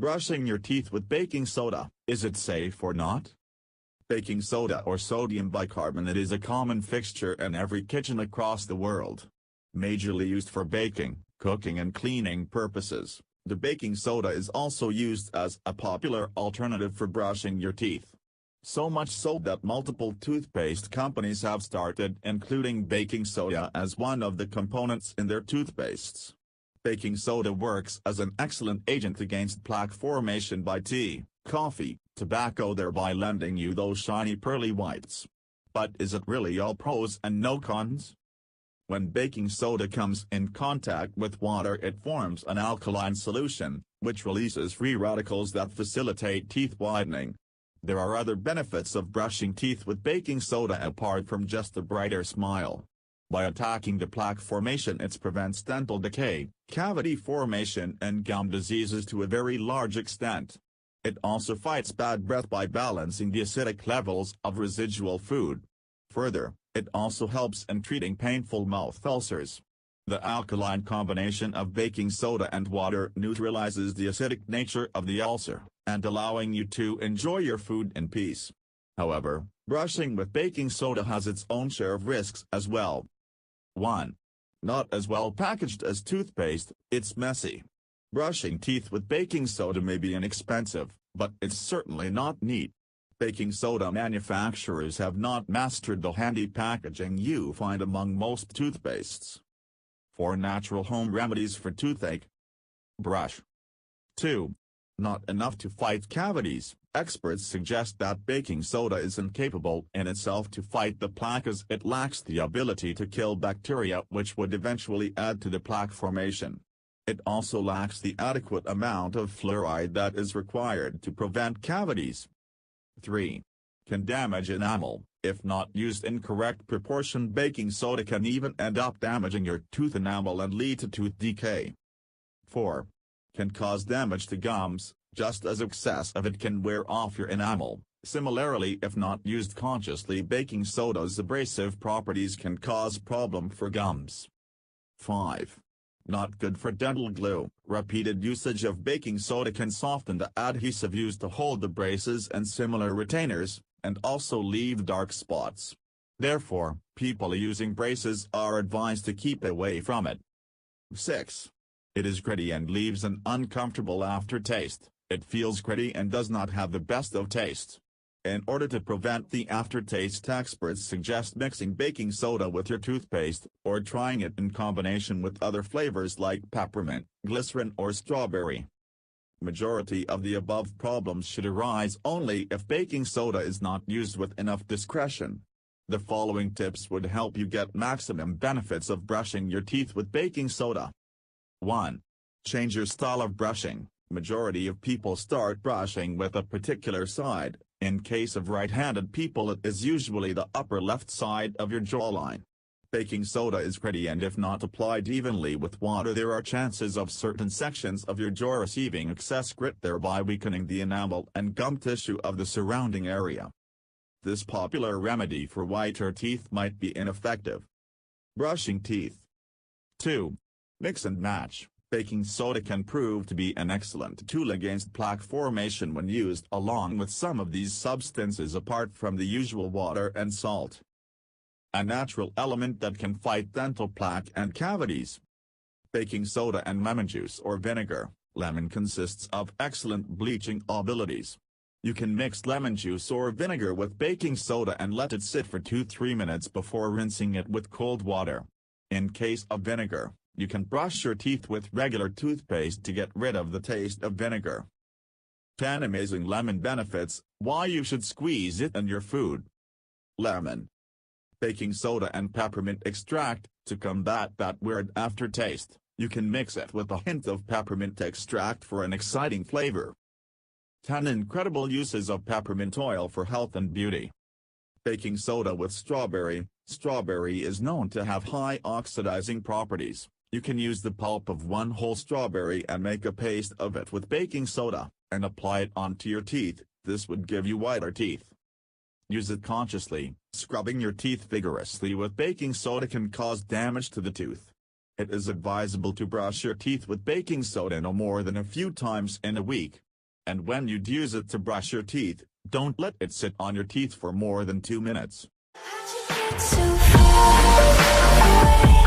Brushing your teeth with baking soda, is it safe or not? Baking soda or sodium bicarbonate is a common fixture in every kitchen across the world. Majorly used for baking, cooking and cleaning purposes, the baking soda is also used as a popular alternative for brushing your teeth. So much so that multiple toothpaste companies have started including baking soda as one of the components in their toothpastes. Baking soda works as an excellent agent against plaque formation by tea, coffee, tobacco, thereby lending you those shiny pearly whites. But is it really all pros and no cons? When baking soda comes in contact with water, it forms an alkaline solution, which releases free radicals that facilitate teeth whitening. There are other benefits of brushing teeth with baking soda apart from just a brighter smile. By attacking the plaque formation, it prevents dental decay, cavity formation and gum diseases to a very large extent. It also fights bad breath by balancing the acidic levels of residual food. Further, it also helps in treating painful mouth ulcers. The alkaline combination of baking soda and water neutralizes the acidic nature of the ulcer, and allowing you to enjoy your food in peace. However, brushing with baking soda has its own share of risks as well. 1. Not as well packaged as toothpaste, it's messy. Brushing teeth with baking soda may be inexpensive, but it's certainly not neat. Baking soda manufacturers have not mastered the handy packaging you find among most toothpastes. 4 natural home remedies for toothache. Brush. 2. Not enough to fight cavities. Experts suggest that baking soda isn't capable in itself to fight the plaque, as it lacks the ability to kill bacteria which would eventually add to the plaque formation. It also lacks the adequate amount of fluoride that is required to prevent cavities. 3. Can damage enamel. If not used in correct proportion, baking soda can even end up damaging your tooth enamel and lead to tooth decay. 4. Can cause damage to gums, just as excess of it can wear off your enamel. Similarly, if not used consciously, baking soda's abrasive properties can cause problem for gums. 5. Not good for dental glue. Repeated usage of baking soda can soften the adhesive used to hold the braces and similar retainers, and also leave dark spots. Therefore, people using braces are advised to keep away from it. 6. It is gritty and leaves an uncomfortable aftertaste. It feels gritty and does not have the best of taste. In order to prevent the aftertaste, experts suggest mixing baking soda with your toothpaste, or trying it in combination with other flavors like peppermint, glycerin or strawberry. Majority of the above problems should arise only if baking soda is not used with enough discretion. The following tips would help you get maximum benefits of brushing your teeth with baking soda. 1. Change your style of brushing. Majority of people start brushing with a particular side. In case of right-handed people, it is usually the upper left side of your jawline. Baking soda is gritty, and if not applied evenly with water, there are chances of certain sections of your jaw receiving excess grit, thereby weakening the enamel and gum tissue of the surrounding area. This popular remedy for whiter teeth might be ineffective. Brushing teeth. 2. Mix and match. Baking soda can prove to be an excellent tool against plaque formation when used along with some of these substances apart from the usual water and salt. A natural element that can fight dental plaque and cavities. Baking soda and lemon juice or vinegar. Lemon consists of excellent bleaching abilities. You can mix lemon juice or vinegar with baking soda and let it sit for 2-3 minutes before rinsing it with cold water. In case of vinegar, you can brush your teeth with regular toothpaste to get rid of the taste of vinegar. 10 amazing lemon benefits, why you should squeeze it in your food. Lemon. Baking soda and peppermint extract. To combat that weird aftertaste, you can mix it with a hint of peppermint extract for an exciting flavor. 10 incredible uses of peppermint oil for health and beauty. Baking soda with strawberry. Strawberry is known to have high oxidizing properties. You can use the pulp of one whole strawberry and make a paste of it with baking soda, and apply it onto your teeth. This would give you whiter teeth. Use it consciously. Scrubbing your teeth vigorously with baking soda can cause damage to the tooth. It is advisable to brush your teeth with baking soda no more than a few times in a week. And when you'd use it to brush your teeth, don't let it sit on your teeth for more than 2 minutes. How'd you get so far away?